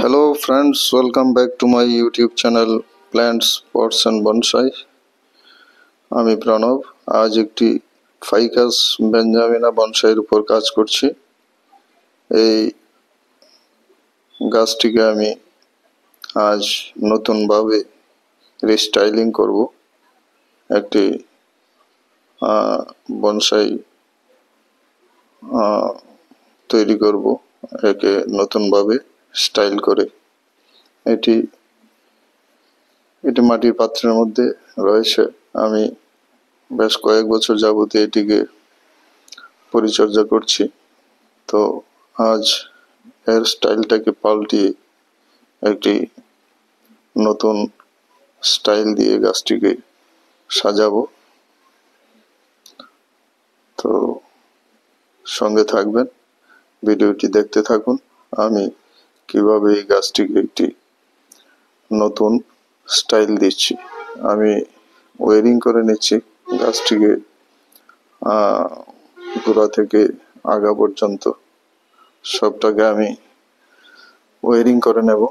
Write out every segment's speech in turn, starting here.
Hello friends, welcome back to my YouTube channel Plants, Pots and Bonsai. আমি প্রণব আজ একটি Ficus বেঞ্জামিনা বনসাইয়ের উপর কাজ করছি। এই গাছটিকে আমি আজ নতুনভাবে রিস্টাইলিং করব। একটি বনসাই তৈরি করব, একে নতুনভাবে স্টাইল করে। এটি মাটির পাত্রের মধ্যে রয়েছে। আমি বেশ কয়েক বছর যাবত এটিকে পরিচর্যা করছি। তো আজ এর স্টাইলটাকে পাল্টিয়ে একটি নতুন স্টাইল দিয়ে গাছটিকে সাজাবো। তো সঙ্গে থাকবেন, ভিডিওটি দেখতে থাকুন। আমি কিভাবে এই গাছটিকে একটি নতুন স্টাইল দিচ্ছি। আমি ওয়ারিং করে নিচ্ছি গাছটিকে গোড়া থেকে আগা পর্যন্ত সবটাকে আমি ওয়ারিং করে নেব,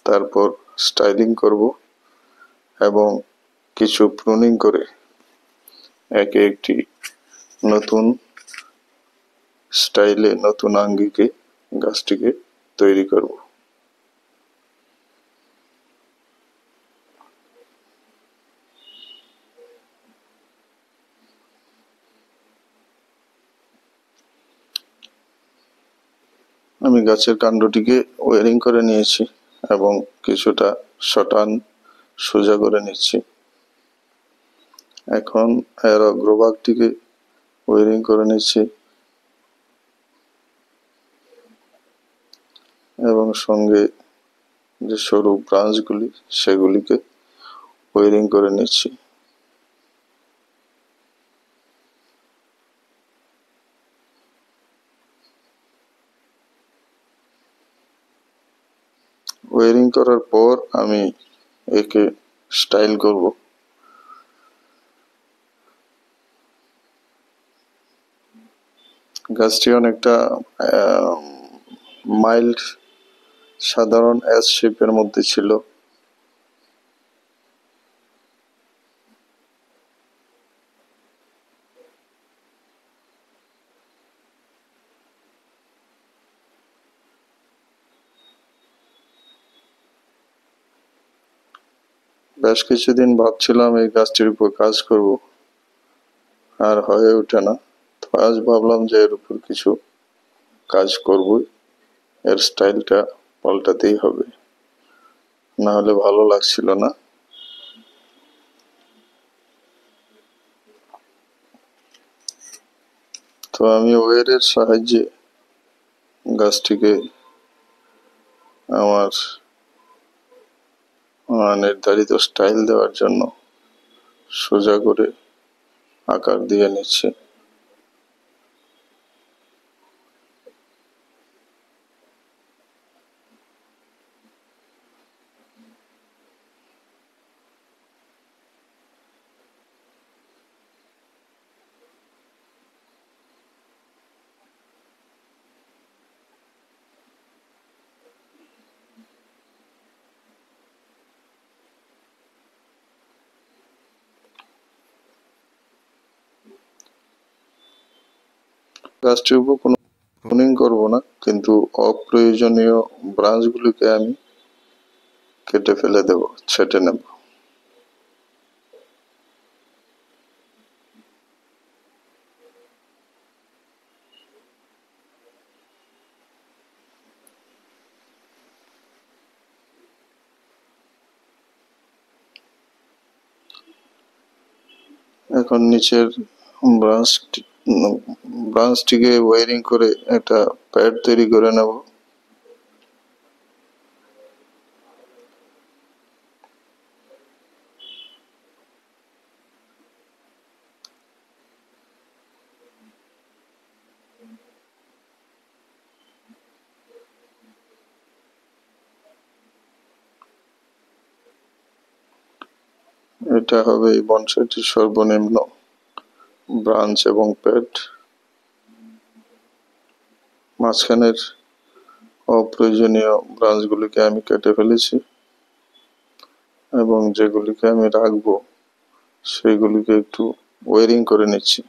তারপর স্টাইলিং করব এবং কিছু প্রুনিং করে একে একটি নতুন স্টাইলে, নতুন আঙ্গিকে গাছটিকে তৈরি করব। আমি গাছের কাণ্ডটিকে ওয়ারিং করে নিয়েছি এবং কিছুটা শটান সোজা করে নিচ্ছি। এখন এর অগ্রভাগটিকে ওয়ারিং করে নিচ্ছি এবং সঙ্গে যে সরু ব্রাঞ্চগুলি সেগুলিকে ওয়ারিং করে নিচ্ছি। ওয়ারিং করার পর আমি একে স্টাইল করব। গাছটি অনেকটা মাইল্ড সাধারণ এস শেপের মধ্যে ছিল। বেশ কিছুদিন ভাবছিলাম এই গাছটির উপর কাজ করব, আর হয়ে ওঠে না। তো আজ ভাবলাম যে এর উপর কিছু কাজ করবই, এর স্টাইলটা পাল্টাতেই হবে, না হলে ভালো লাগছিল না। তো আমি ওয়ারের সাহায্যে গাছটিকে আমার নির্ধারিত স্টাইল দেওয়ার জন্য সোজা করে আকার দিয়ে নিচ্ছি। গাছটির উপর কোনো প্রুনিং করব না, কিন্তু অপ্রয়োজনীয় ব্রাঞ্চগুলিকে আমি কেটে ফেলে দেব, ছেঁটে নেব। এখন নিচের ব্রাঞ্চটিকে ওয়ারিং করে একটা প্যাড তৈরি করে নেব। এটা হবে এই বনসাইটির সর্বনিম্ন ব্রাঞ্চ এবং প্যাড। মাঝখানের অপ্রয়োজনীয় ব্রাঞ্চগুলিকে আমি কেটে ফেলেছি এবং যেগুলিকে আমি রাখবো সেইগুলিকে একটু ওয়ারিং করে নিচ্ছি।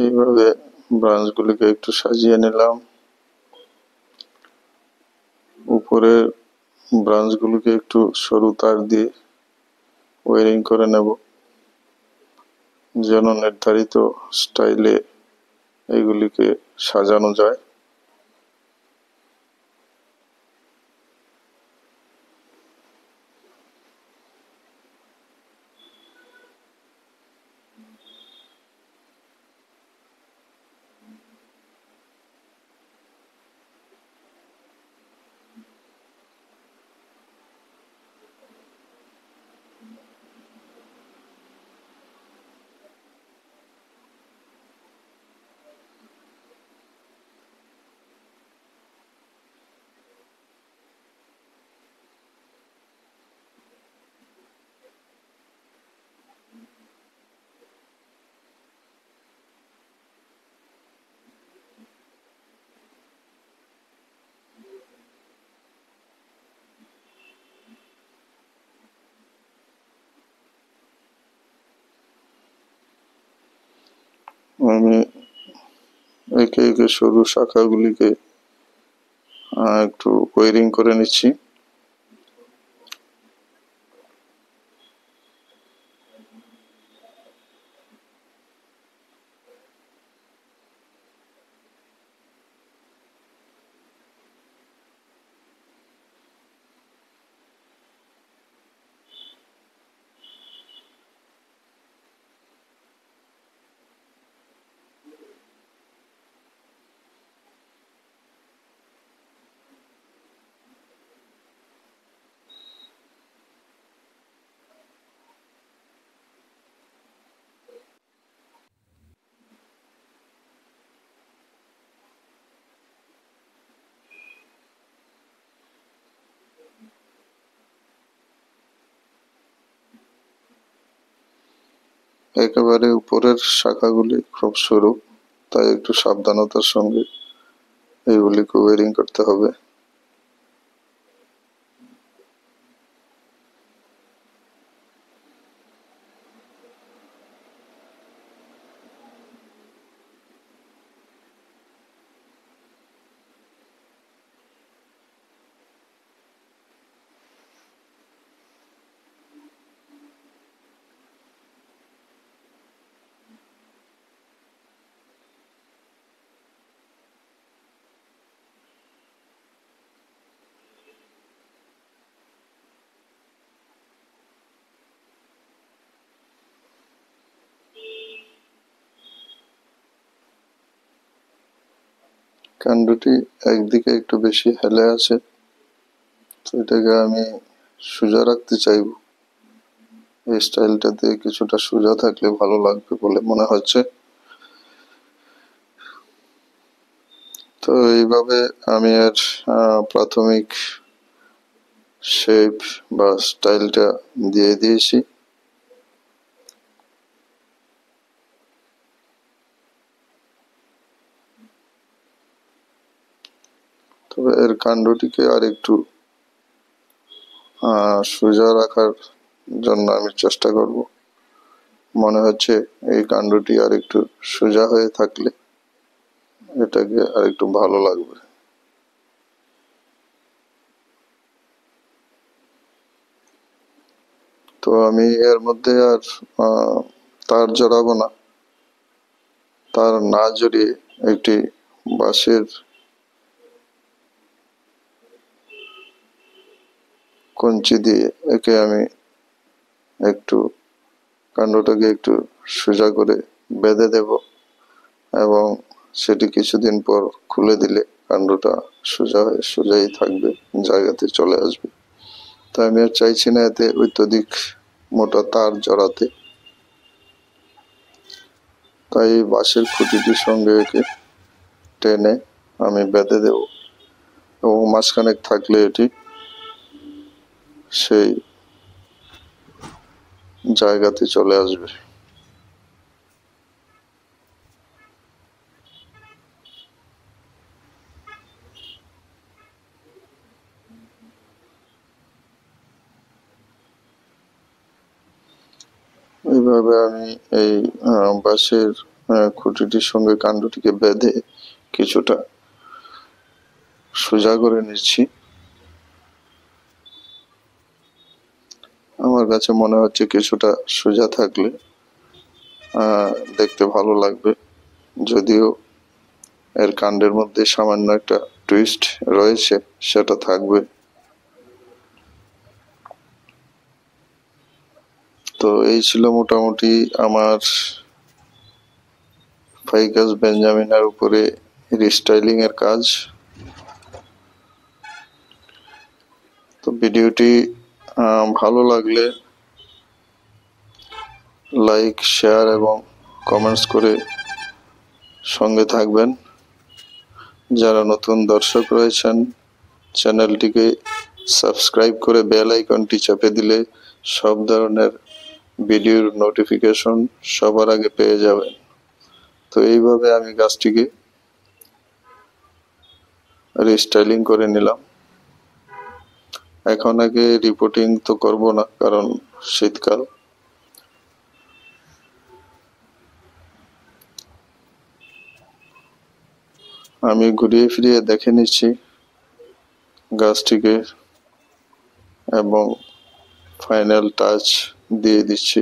এইভাবে ব্রাঞ্চগুলিকে একটু সাজিয়ে নিলাম। উপরের ব্রাঞ্চগুলিকে একটু সরু তার দিয়ে ওয়ারিং করে নেব, যেন নির্ধারিত স্টাইলে এইগুলিকে সাজানো যায়। আমি একে একে সরু শাখাগুলিকে একটু ওয়ারিং করে নিচ্ছি। একেবারে উপরের শাখাগুলি খুব সরু, তাই একটু সাবধানতার সঙ্গে এইগুলিকে ওয়ারিং করতে হবে। কাণ্ডটি একদিকে একটু বেশি হেলে আছে, তো এটাকে আমি সোজা রাখতে চাইব। এই স্টাইলটাতে কিছুটা সোজা থাকলে ভালো লাগবে বলে মনে হচ্ছে। তো এইভাবে আমি এর প্রাথমিক শেপ বা স্টাইলটা দিয়ে দিয়েছি। তবে এর কাণ্ডটিকে আর একটু সোজা রাখার জন্য আমি চেষ্টা করব। মনে হচ্ছে এই কাণ্ডটি আর একটু সোজা হয়ে থাকলে এটাকে আর একটু ভালো লাগবে। তো আমি এর মধ্যে আর তার জড়াবো না। তার না জড়িয়ে একটি বাঁশের কঞ্চি দিয়ে একে আমি একটু কাণ্ডটাকে একটু সোজা করে বেঁধে দেব এবং সেটি কিছুদিন পর খুলে দিলে কাণ্ডটা সোজা হয়ে সোজাই থাকবে, জায়গাতে চলে আসবে। তাই আমি আর চাইছি না এতে অত্যধিক মোটা তার জড়াতে, তাই বাঁশের খুঁটিটির সঙ্গে একে টেনে আমি বেঁধে দেব। এবং মাসখানেক থাকলে এটি সেই জায়গাতে চলে আসবে। এইভাবে আমি এই বাঁশের খুঁটিটির সঙ্গে কাণ্ডটিকে বেঁধে কিছুটা সোজা করে নিচ্ছি। আমার কাছে মনে হচ্ছে কিছুটা সোজা থাকলে দেখতে ভালো লাগবে, যদিও এর কাণ্ডের মধ্যে সামান্য একটা টুইস্ট রয়েছে, সেটা থাকবে। তো এই ছিল মোটামুটি আমার ফাইকাস বেঞ্জামিনের উপরে রিস্টাইলিং এর কাজ। তো ভিডিওটি ভালো লাগলে লাইক, শেয়ার এবং কমেন্টস করে সঙ্গে থাকবেন। যারা নতুন দর্শক রয়েছেন চ্যানেলটিকে সাবস্ক্রাইব করে বেল আইকনটি চেপে দিলে সব ধরনের ভিডিওর নোটিফিকেশন সবার আগে পেয়ে যাবেন। তো এইভাবে আমি গাছটিকে রিস্টাইলিং করে নিলাম। এখন আগে রিপোর্টিং তো করব না, কারণ শীতকাল। আমি ঘুরিয়ে ফিরিয়ে দেখে নিচ্ছি গাছটিকে এবং ফাইনাল টাচ দিয়ে দিচ্ছি।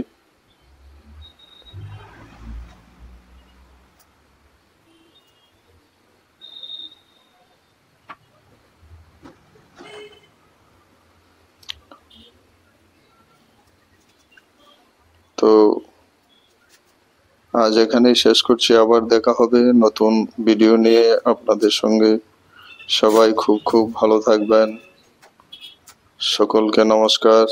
তো আজ এখানেই শেষ করছি, আবার দেখা হবে নতুন ভিডিও নিয়ে আপনাদের সঙ্গে। সবাই খুব খুব ভালো থাকবেন। সকলকে নমস্কার।